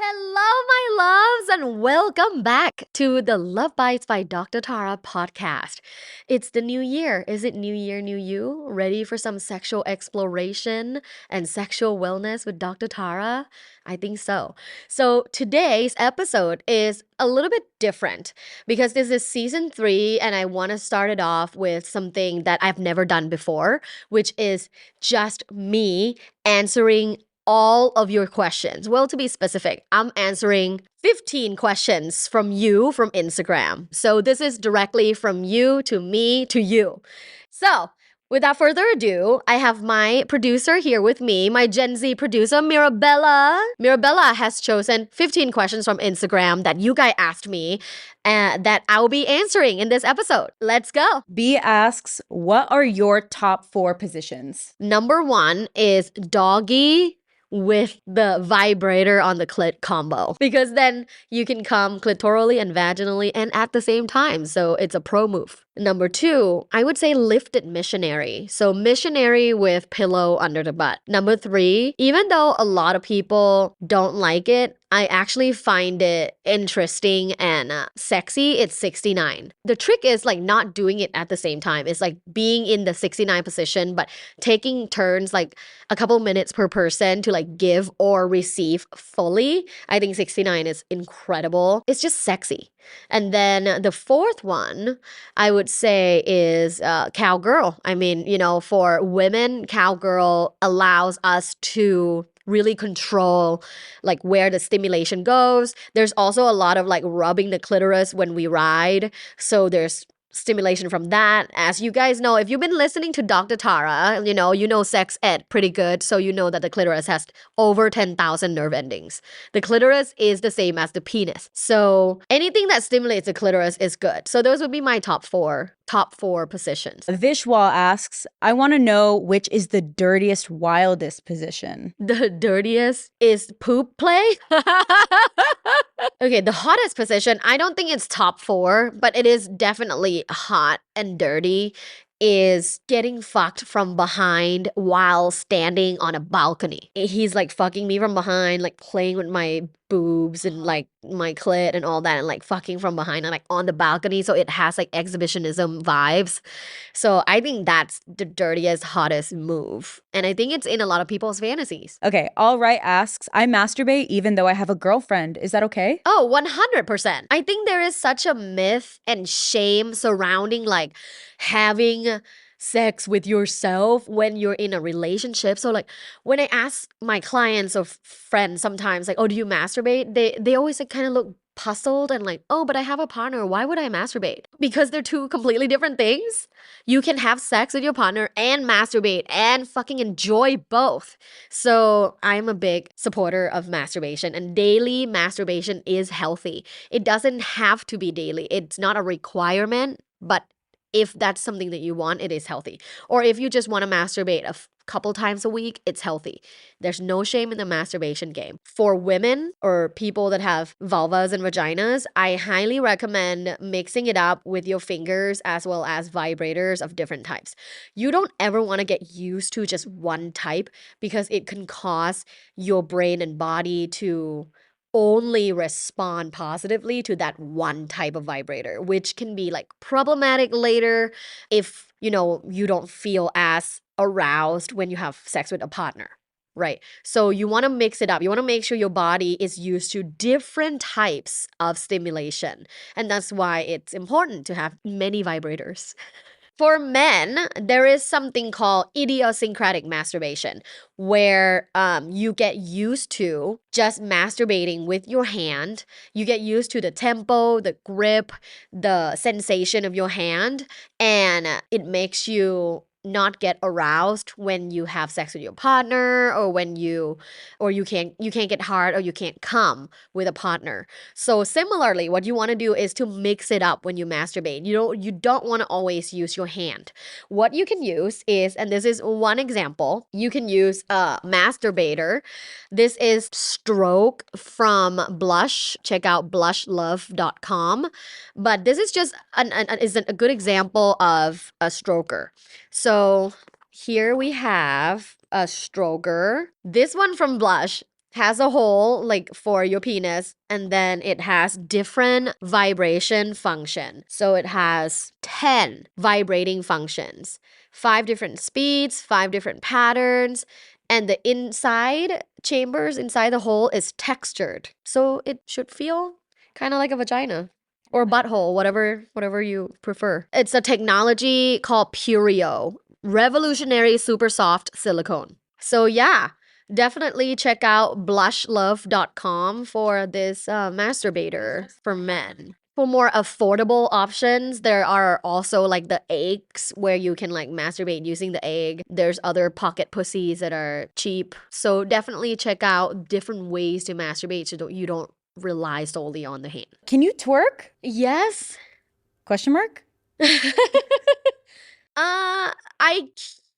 Hello, my loves, and welcome back to the Luvbites by Dr. Tara podcast. It's the new year. Is it new year, new you? Ready for some sexual exploration and sexual wellness with Dr. Tara? I think so. So, today's episode is a little bit different because this is season 3, and I want to start it off with something that I've never done before, which is just me answering all of your questions. Well, to be specific, I'm answering 15 questions from you from Instagram. So this is directly from you to me to you. So, without further ado, I have my producer here with me, my Gen Z producer, Mirabella. Mirabella has chosen 15 questions from Instagram that you guys asked me that I'll be answering in this episode. Let's go. B asks, what are your top 4 positions? Number 1 is doggy with the vibrator on the clit combo, because then you can come clitorally and vaginally and at the same time. So it's a pro move. Number 2, I would say lifted missionary. So missionary with pillow under the butt. Number 3, even though a lot of people don't like it, I actually find it interesting and sexy. It's 69. The trick is like not doing it at the same time. It's like being in the 69 position, but taking turns like a couple minutes per person to like give or receive fully. I think 69 is incredible. It's just sexy. And then the 4th one, I would say, is cowgirl. I mean, for women, cowgirl allows us to really control like where the stimulation goes. There's also a lot of like rubbing the clitoris when we ride. So there's stimulation from that. As you guys know, if you've been listening to Dr. Tara, you know sex ed pretty good, so you know that the clitoris has over 10,000 nerve endings. The clitoris is the same as the penis. So anything that stimulates the clitoris is good. So those would be my top four positions. Vishwal asks, I want to know which is the dirtiest, wildest position. The dirtiest is poop play. Okay, the hottest position, I don't think it's top 4, but it is definitely hot and dirty, is getting fucked from behind while standing on a balcony. He's like fucking me from behind, like playing with my boobs and like my clit and all that, and like fucking from behind and like on the balcony. So it has like exhibitionism vibes. So I think that's the dirtiest, hottest move. And I think it's in a lot of people's fantasies. Okay, All Right asks, I masturbate even though I have a girlfriend. Is that okay? Oh, 100%. I think there is such a myth and shame surrounding like having sex with yourself when you're in a relationship. So like when I ask my clients or friends sometimes like, oh, do you masturbate? They always like kind of look puzzled and like, oh, but I have a partner. Why would I masturbate? Because they're two completely different things. You can have sex with your partner and masturbate and fucking enjoy both. So I'm a big supporter of masturbation, and daily masturbation is healthy. It doesn't have to be daily. It's not a requirement, but if that's something that you want, it is healthy. Or if you just want to masturbate a couple times a week, it's healthy. There's no shame in the masturbation game. For women or people that have vulvas and vaginas, I highly recommend mixing it up with your fingers as well as vibrators of different types. You don't ever want to get used to just one type, because it can cause your brain and body to only respond positively to that one type of vibrator, which can be like problematic later if you don't feel as aroused when you have sex with a partner, right? So you want to mix it up. You want to make sure your body is used to different types of stimulation, and that's why it's important to have many vibrators. For men, there is something called idiosyncratic masturbation, where you get used to just masturbating with your hand. You get used to the tempo, the grip, the sensation of your hand, and it makes you not get aroused when you have sex with your partner, or when you can't get hard, or you can't come with a partner. So similarly, what you want to do is to mix it up when you masturbate. You don't want to always use your hand. What you can use is, and this is one example, you can use a masturbator. This is Stroke from Blush. Check out blushlove.com. But this is just a good example of a stroker. So here we have a stroker. This one from Blush has a hole like for your penis, and then it has different vibration function. So it has 10 vibrating functions, 5 different speeds, 5 different patterns, and the inside chambers inside the hole is textured. So it should feel kind of like a vagina or butthole, whatever you prefer. It's a technology called Purio, revolutionary super soft silicone. So yeah, definitely check out blushlove.com for this masturbator for men. For more affordable options, there are also like the eggs where you can like masturbate using the egg. There's other pocket pussies that are cheap. So definitely check out different ways to masturbate so you don't rely solely on the hand. Can you twerk? Yes. Question mark? I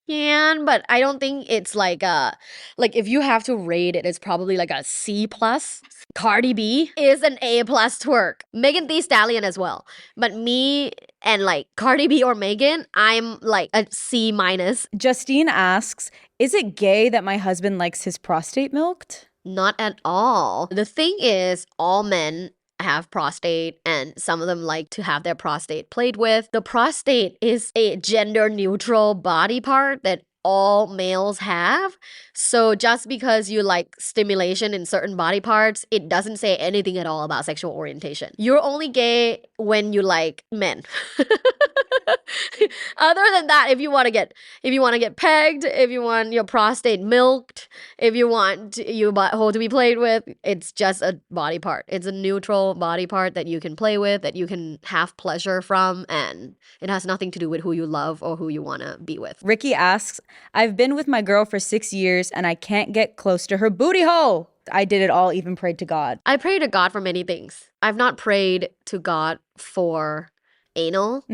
can, but I don't think it's like if you have to rate it, it's probably like a C plus. Cardi B is an A plus twerk. Megan Thee Stallion as well. But me and like Cardi B or Megan, I'm like a C minus. Justine asks, is it gay that my husband likes his prostate milked? Not at all. The thing is, all men have prostate and some of them like to have their prostate played with. The prostate is a gender neutral body part that all males have. So just because you like stimulation in certain body parts, it doesn't say anything at all about sexual orientation. You're only gay when you like men. Other than that, if you want to get pegged, if you want your prostate milked, if you want your butthole to be played with, it's just a body part. It's a neutral body part that you can play with, that you can have pleasure from, and it has nothing to do with who you love or who you want to be with. Ricky asks, I've been with my girl for 6 years and I can't get close to her booty hole. I did it all, even prayed to God. I pray to God for many things. I've not prayed to God for anal.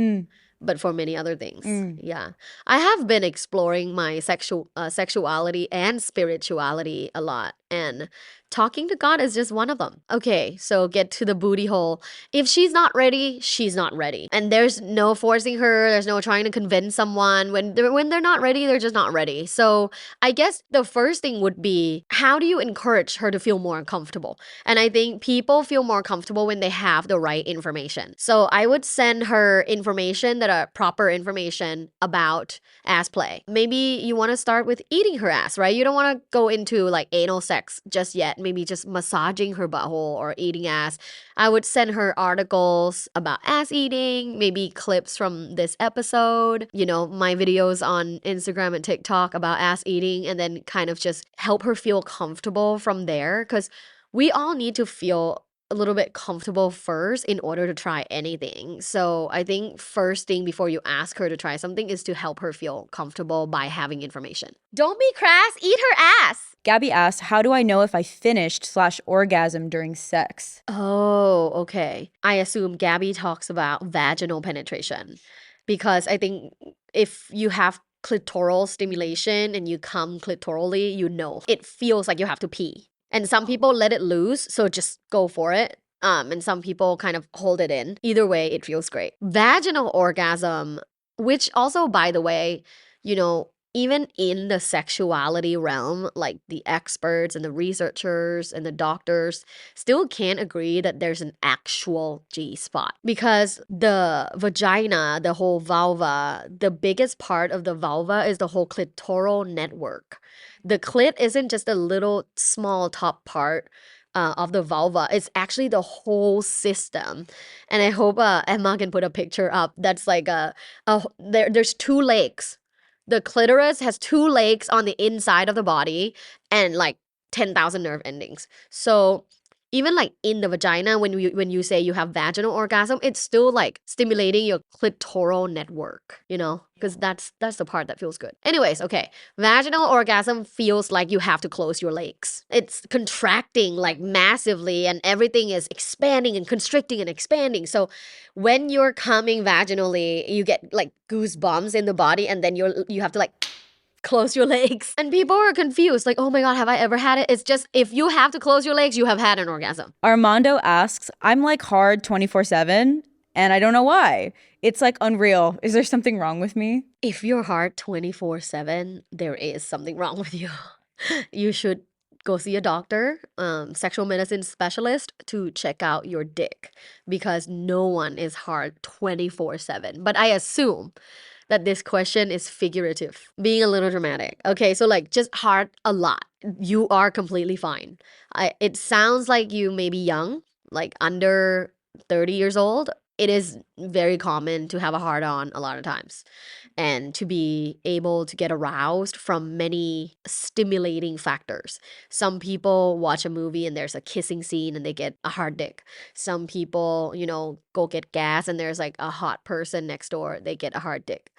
But for many other things. Yeah. I have been exploring my sexuality and spirituality a lot, and talking to God is just one of them. Okay, so get to the booty hole. If she's not ready, she's not ready. And there's no forcing her, there's no trying to convince someone. When they're not ready, they're just not ready. So I guess the first thing would be, how do you encourage her to feel more comfortable? And I think people feel more comfortable when they have the right information. So I would send her information that are proper information about ass play. Maybe you want to start with eating her ass, right? You don't want to go into like anal sex just yet. Maybe just massaging her butthole or eating ass. I would send her articles about ass eating, maybe clips from this episode, my videos on Instagram and TikTok about ass eating, and then kind of just help her feel comfortable from there, because we all need to feel a little bit comfortable first in order to try anything. So I think first thing before you ask her to try something is to help her feel comfortable by having information. Don't be crass, eat her ass. Gabby asks, how do I know if I finished/orgasm during sex? Oh, okay. I assume Gabby talks about vaginal penetration, because I think if you have clitoral stimulation and you come clitorally, it feels like you have to pee. And some people let it loose, so just go for it. And some people kind of hold it in. Either way, it feels great. Vaginal orgasm, which also, by the way, even in the sexuality realm, like the experts and the researchers and the doctors still can't agree that there's an actual G spot, because the vagina, the whole vulva, the biggest part of the vulva is the whole clitoral network. The clit isn't just a little small top part of the vulva. It's actually the whole system. And I hope Emma can put a picture up. That's like there's 2 legs. The clitoris has 2 legs on the inside of the body and like 10,000 nerve endings. So even like in the vagina, when you say you have vaginal orgasm, it's still like stimulating your clitoral network, because that's the part that feels good. Anyways, okay, vaginal orgasm feels like you have to close your legs. It's contracting like massively, and everything is expanding and constricting and expanding. So when you're coming vaginally, you get like goosebumps in the body, and then you have to like close your legs. And people are confused, like, oh my God, have I ever had it? It's just, if you have to close your legs, you have had an orgasm. Armando asks, I'm like hard 24/7 and I don't know why. It's like unreal. Is there something wrong with me? If you're hard 24/7, there is something wrong with you. You should go see a doctor, sexual medicine specialist to check out your dick because no one is hard 24/7. But I assume that this question is figurative, being a little dramatic. Okay, so like just hard a lot. You are completely fine. It sounds like you may be young, like under 30 years old. It is very common to have a hard on a lot of times and to be able to get aroused from many stimulating factors. Some people watch a movie and there's a kissing scene and they get a hard dick. Some people, go get gas and there's like a hot person next door, they get a hard dick.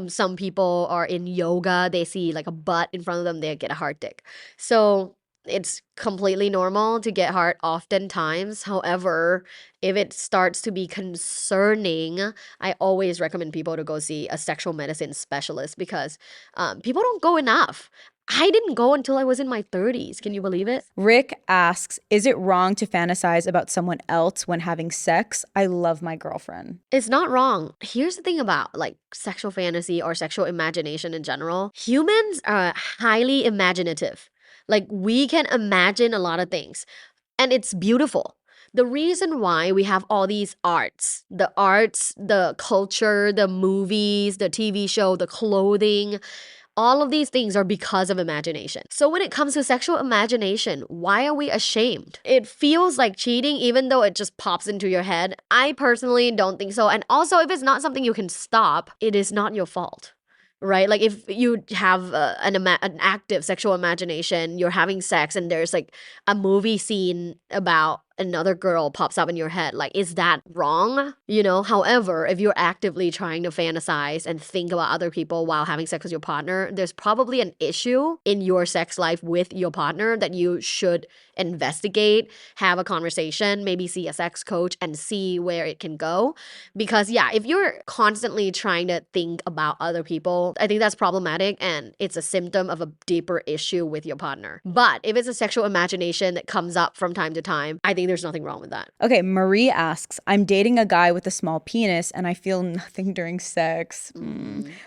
Some people are in yoga, they see like a butt in front of them, they get a hard dick. So it's completely normal to get hard oftentimes. However, if it starts to be concerning, I always recommend people to go see a sexual medicine specialist because people don't go enough. I didn't go until I was in my 30s. Can you believe it? Rick asks, is it wrong to fantasize about someone else when having sex? I love my girlfriend. It's not wrong. Here's the thing about like sexual fantasy or sexual imagination in general. Humans are highly imaginative. Like we can imagine a lot of things and it's beautiful. The reason why we have all these arts, the culture, the movies, the TV show, the clothing, all of these things are because of imagination. So when it comes to sexual imagination, why are we ashamed? It feels like cheating even though it just pops into your head. I personally don't think so. And also, if it's not something you can stop, it is not your fault. Right? Like if you have an active sexual imagination, you're having sex and there's like a movie scene about another girl pops up in your head, like is that wrong? However, if you're actively trying to fantasize and think about other people while having sex with your partner, there's probably an issue in your sex life with your partner that you should investigate, have a conversation, maybe see a sex coach and see where it can go. Because yeah, if you're constantly trying to think about other people, I think that's problematic and it's a symptom of a deeper issue with your partner. But if it's a sexual imagination that comes up from time to time, I think there's nothing wrong with that. Okay, Marie asks, I'm dating a guy with a small penis and I feel nothing during sex.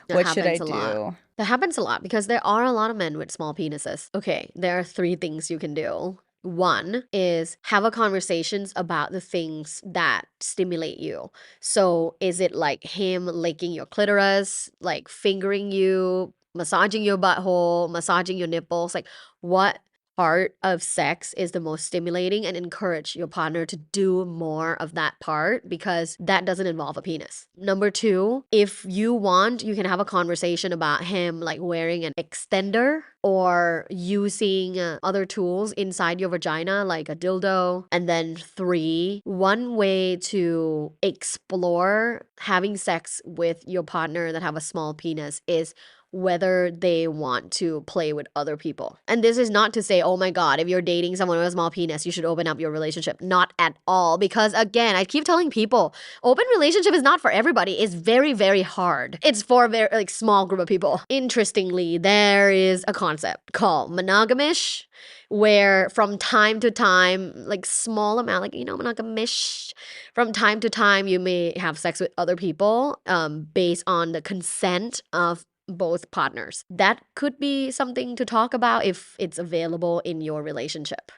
What should I do? That happens a lot because there are a lot of men with small penises. Okay, there are 3 things you can do. One is have a conversations about the things that stimulate you. So is it like him licking your clitoris, like fingering you, massaging your butthole, massaging your nipples? Like what part of sex is the most stimulating, and encourage your partner to do more of that part because that doesn't involve a penis. Number 2, if you want, you can have a conversation about him like wearing an extender or using other tools inside your vagina like a dildo. And then 3, one way to explore having sex with your partner that have a small penis is whether they want to play with other people. And this is not to say, oh my God, if you're dating someone with a small penis, you should open up your relationship. Not at all. Because again, I keep telling people, open relationship is not for everybody. It's very, very hard. It's for a very small group of people. Interestingly, there is a concept called monogamish, where from time to time, like small amount, like, monogamish, from time to time, you may have sex with other people based on the consent of both partners. That could be something to talk about if it's available in your relationship.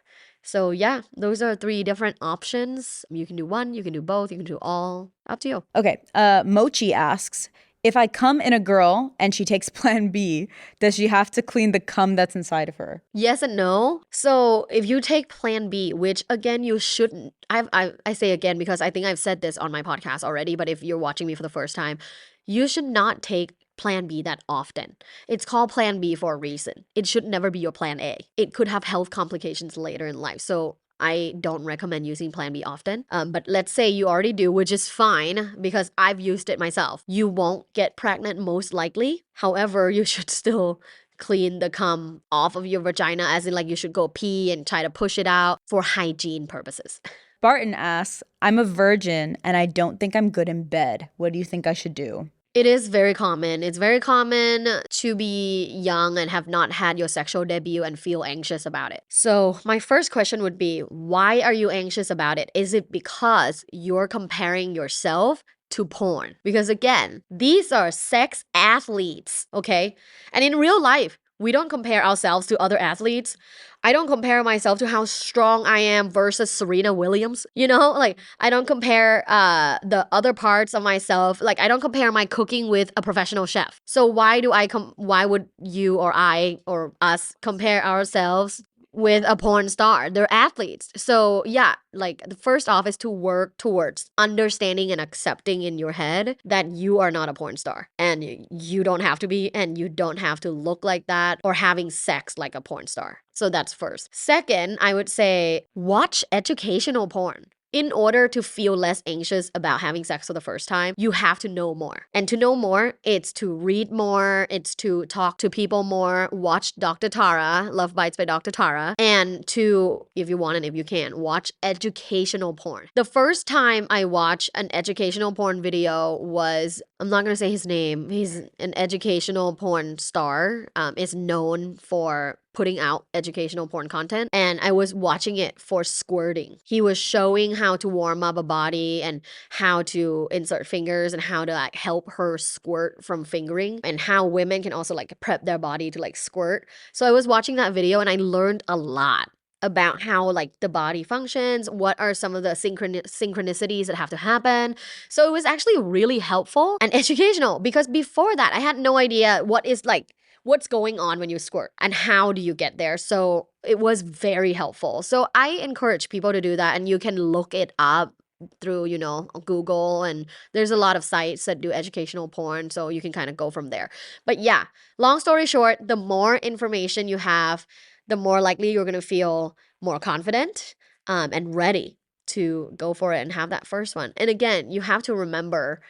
So yeah, those are 3 different options. You can do one, you can do both, you can do all. Up to you. Okay, Mochi asks, if I come in a girl and she takes plan B, does she have to clean the cum that's inside of her? Yes and no. So if you take plan B, which again, you shouldn't, I say again because I think I've said this on my podcast already, but if you're watching me for the first time, you should not take plan B that often. It's called plan B for a reason. It should never be your plan A. It could have health complications later in life. So I don't recommend using plan B often. But let's say you already do, which is fine because I've used it myself. You won't get pregnant most likely. However, you should still clean the cum off of your vagina, as in like you should go pee and try to push it out for hygiene purposes. Barton asks, I'm a virgin and I don't think I'm good in bed. What do you think I should do? It is very common. It's very common to be young and have not had your sexual debut and feel anxious about it. So my first question would be, why are you anxious about it? Is it because you're comparing yourself to porn? Because again, these are sex athletes, okay? And in real life, We don't compare ourselves to other athletes. I don't compare myself to how strong I am versus Serena Williams. You know, like I don't compare the other parts of myself. Like I don't compare my cooking with a professional chef. So why would you or I or us compare ourselves with a porn star? They're athletes. So yeah, like the first off is to work towards understanding and accepting in your head that you are not a porn star and you don't have to be, and you don't have to look like that or having sex like a porn star. So that's first. Second, I would say watch educational porn. In order to feel less anxious about having sex for the first time, you have to know more. And to know more, it's to read more, it's to talk to people more, watch Dr. Tara, Luvbites by Dr. Tara, and to, if you want and if you can, watch educational porn. The first time I watched an educational porn video was, I'm not gonna say his name, he's an educational porn star, is known for putting out educational porn content, and I was watching it for squirting. He was showing how to warm up a body and how to insert fingers and how to like help her squirt from fingering, and how women can also like prep their body to like squirt. So I was watching that video and I learned a lot about how like the body functions, what are some of the synchronicities that have to happen. So it was actually really helpful and educational, because before that I had no idea what's going on when you squirt and how do you get there. So it was very helpful. So I encourage people to do that, and you can look it up through, you know, Google, and there's a lot of sites that do educational porn, so you can kind of go from there. But yeah, long story short, the more information you have, the more likely you're going to feel more confident and ready to go for it and have that first one. And again, you have to remember,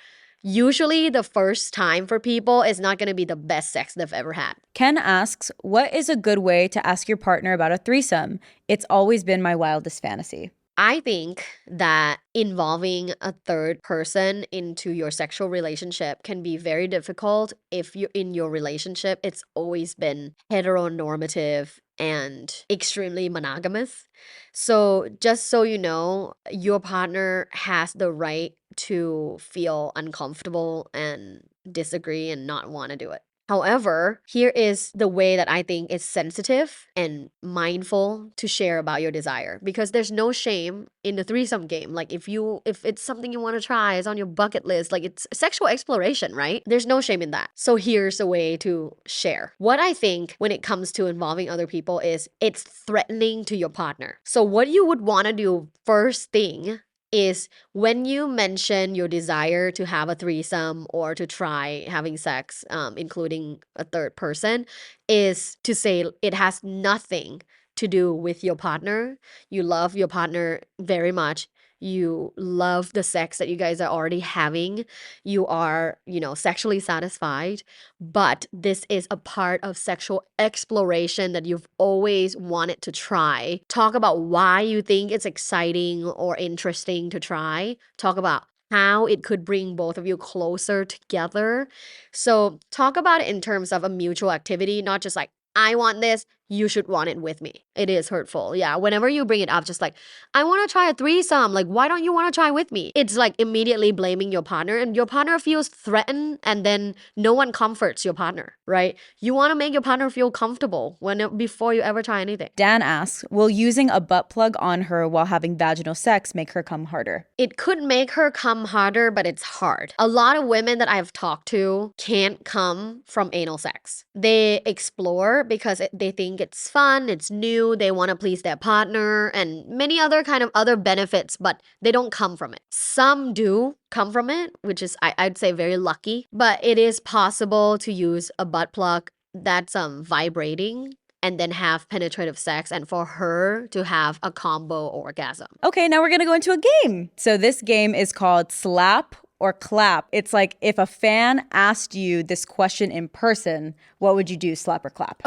usually the first time for people is not going to be the best sex they've ever had. Ken asks, what is a good way to ask your partner about a threesome? It's always been my wildest fantasy. I think that involving a third person into your sexual relationship can be very difficult if you in your relationship it's always been heteronormative and extremely monogamous. So just so you know, your partner has the right to feel uncomfortable and disagree and not want to do it. However, here is the way that I think is sensitive and mindful to share about your desire, because there's no shame in the threesome game. Like if it's something you want to try, it's on your bucket list, like it's sexual exploration, right? There's no shame in that. So here's a way to share. What I think when it comes to involving other people is it's threatening to your partner. So what you would want to do first thing is when you mention your desire to have a threesome or to try having sex, including a third person, is to say it has nothing to do with your partner. You love your partner very much. You love the sex that you guys are already having. You are, you know, sexually satisfied, but this is a part of sexual exploration that you've always wanted to try. Talk about why you think it's exciting or interesting to try. Talk about how it could bring both of you closer together. So talk about it in terms of a mutual activity, not just like, I want this, you should want it with me. It is hurtful. Yeah. Whenever you bring it up, just like, I want to try a threesome. Like, why don't you want to try with me? It's like immediately blaming your partner, and your partner feels threatened, and then no one comforts your partner, right? You want to make your partner feel comfortable before you ever try anything. Dan asks, will using a butt plug on her while having vaginal sex make her come harder? It could make her come harder, but it's hard. A lot of women that I've talked to can't come from anal sex. They explore because they think it's fun, it's new, they want to please their partner, and many other kind of other benefits, but they don't come from it. Some do come from it, which is I'd say very lucky, but it is possible to use a butt plug that's vibrating and then have penetrative sex, and for her to have a combo orgasm. Okay, now we're gonna go into a game. So this game is called Slap or Clap. It's like if a fan asked you this question in person, what would you do, slap or clap?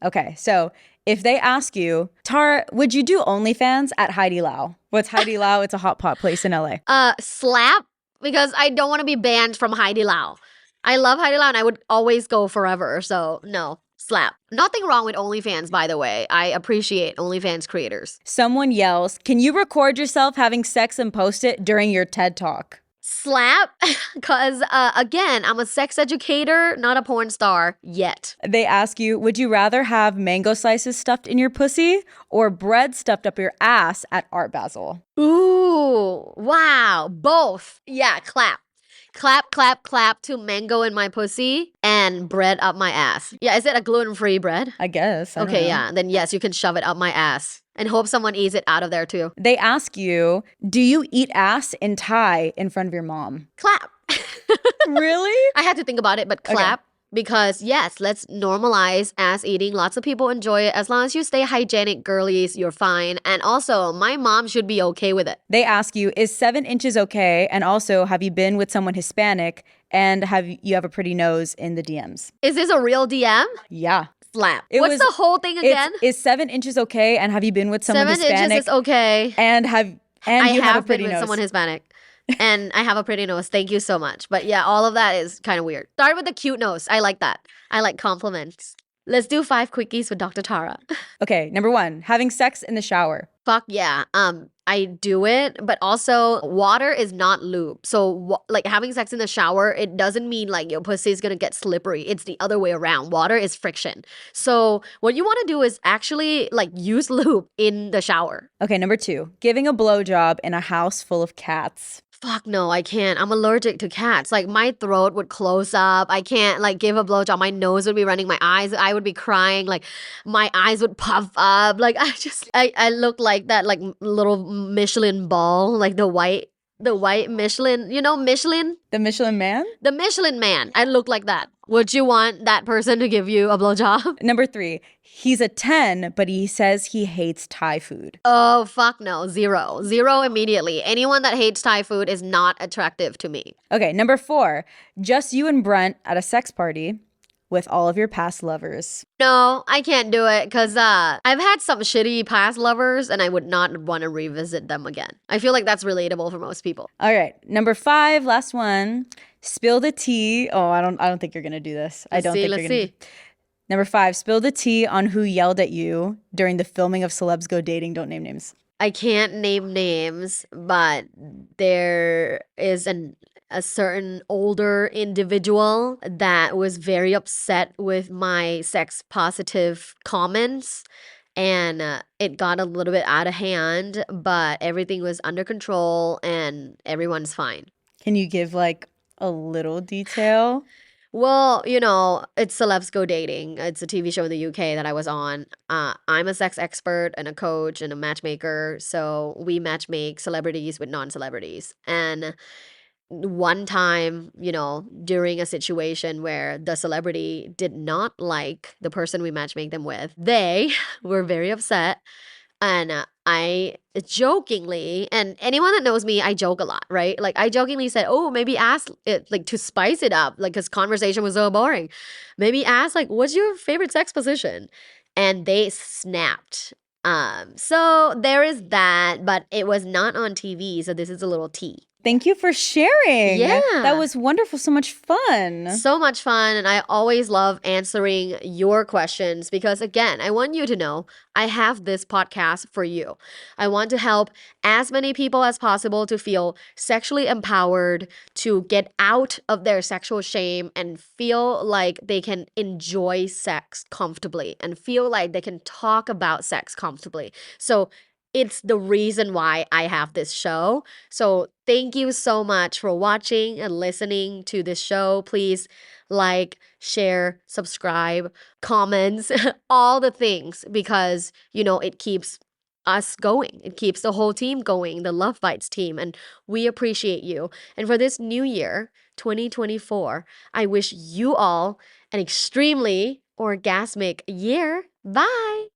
Okay, so if they ask you, Tara, would you do OnlyFans at Heidi Lau? What's Heidi Lau? It's a hot pot place in LA. Slap, because I don't want to be banned from Heidi Lau. I love Heidi Lau and I would always go forever. So no, slap. Nothing wrong with OnlyFans, by the way. I appreciate OnlyFans creators. Someone yells, can you record yourself having sex and post it during your TED Talk? Slap, because again, I'm a sex educator, not a porn star yet. They ask you, would you rather have mango slices stuffed in your pussy or bread stuffed up your ass at Art Basel? Ooh, wow, both. Yeah, clap. Clap, clap, clap to mango in my pussy and bread up my ass. Yeah, is it a gluten-free bread? I guess. I don't Okay, know. yeah. Then yes, you can shove it up my ass and hope someone eats it out of there too. They ask you, do you eat ass in Thai in front of your mom? Clap. Really? I had to think about it, but clap. Okay. Because yes, let's normalize ass eating. Lots of people enjoy it. As long as you stay hygienic, girlies, you're fine. And also, my mom should be okay with it. They ask you, is 7 inches okay? And also, have you been with someone Hispanic? And have you have a pretty nose in the DMs? Is this a real DM? Yeah. Slap. What's the whole thing again? Is 7 inches okay? And have you been with someone Hispanic? 7 inches is okay. And you have a pretty been with nose. Someone Hispanic. And I have a pretty nose. Thank you so much. But yeah, all of that is kind of weird. Start with the cute nose. I like that. I like compliments. Let's do 5 quickies with Dr. Tara. Okay, number 1, having sex in the shower. Fuck yeah. I do it, but also water is not lube. So like having sex in the shower, it doesn't mean like your pussy is gonna get slippery. It's the other way around. Water is friction. So what you want to do is actually like use lube in the shower. Okay, number 2, giving a blowjob in a house full of cats. Fuck no, I can't. I'm allergic to cats. Like my throat would close up. I can't like give a blowjob. My nose would be running. My eyes, I would be crying. Like my eyes would puff up. Like I look like that like little Michelin ball, like the white Michelin. You know Michelin? The Michelin Man? The Michelin Man. I look like that. Would you want that person to give you a blowjob? Number 3, he's a 10, but he says he hates Thai food. Oh, fuck no. 0. 0 immediately. Anyone that hates Thai food is not attractive to me. Okay, number 4, just you and Brent at a sex party with all of your past lovers. No, I can't do it because I've had some shitty past lovers and I would not want to revisit them again. I feel like that's relatable for most people. All right, number 5, last one. Spill the tea. Oh, I don't think you're gonna do this. Let's see. Number 5, spill the tea on who yelled at you during the filming of Celebs Go Dating. Don't name names. I can't name names, but there is a certain older individual that was very upset with my sex positive comments. And it got a little bit out of hand, but everything was under control and everyone's fine. Can you give like a little detail? Well, you know, it's Celebs Go Dating. It's a TV show in the UK that I was on. I'm a sex expert and a coach and a matchmaker. So we matchmake celebrities with non-celebrities. And one time, you know, during a situation where the celebrity did not like the person we matchmake them with, they were very upset. And I jokingly, and anyone that knows me, I joke a lot, right? Like I jokingly said, oh, maybe ask it like to spice it up, like because conversation was so boring. Maybe ask like, what's your favorite sex position? And they snapped. So there is that, but it was not on TV. So this is a little tea. Thank you for sharing. Yeah. That was wonderful. So much fun. So much fun. And I always love answering your questions because, again, I want you to know I have this podcast for you. I want to help as many people as possible to feel sexually empowered, to get out of their sexual shame and feel like they can enjoy sex comfortably and feel like they can talk about sex comfortably. So it's the reason why I have this show. So thank you so much for watching and listening to this show. Please like, share, subscribe, comments, all the things because, you know, it keeps us going. It keeps the whole team going, the Luvbites team, and we appreciate you. And for this new year, 2024, I wish you all an extremely orgasmic year. Bye!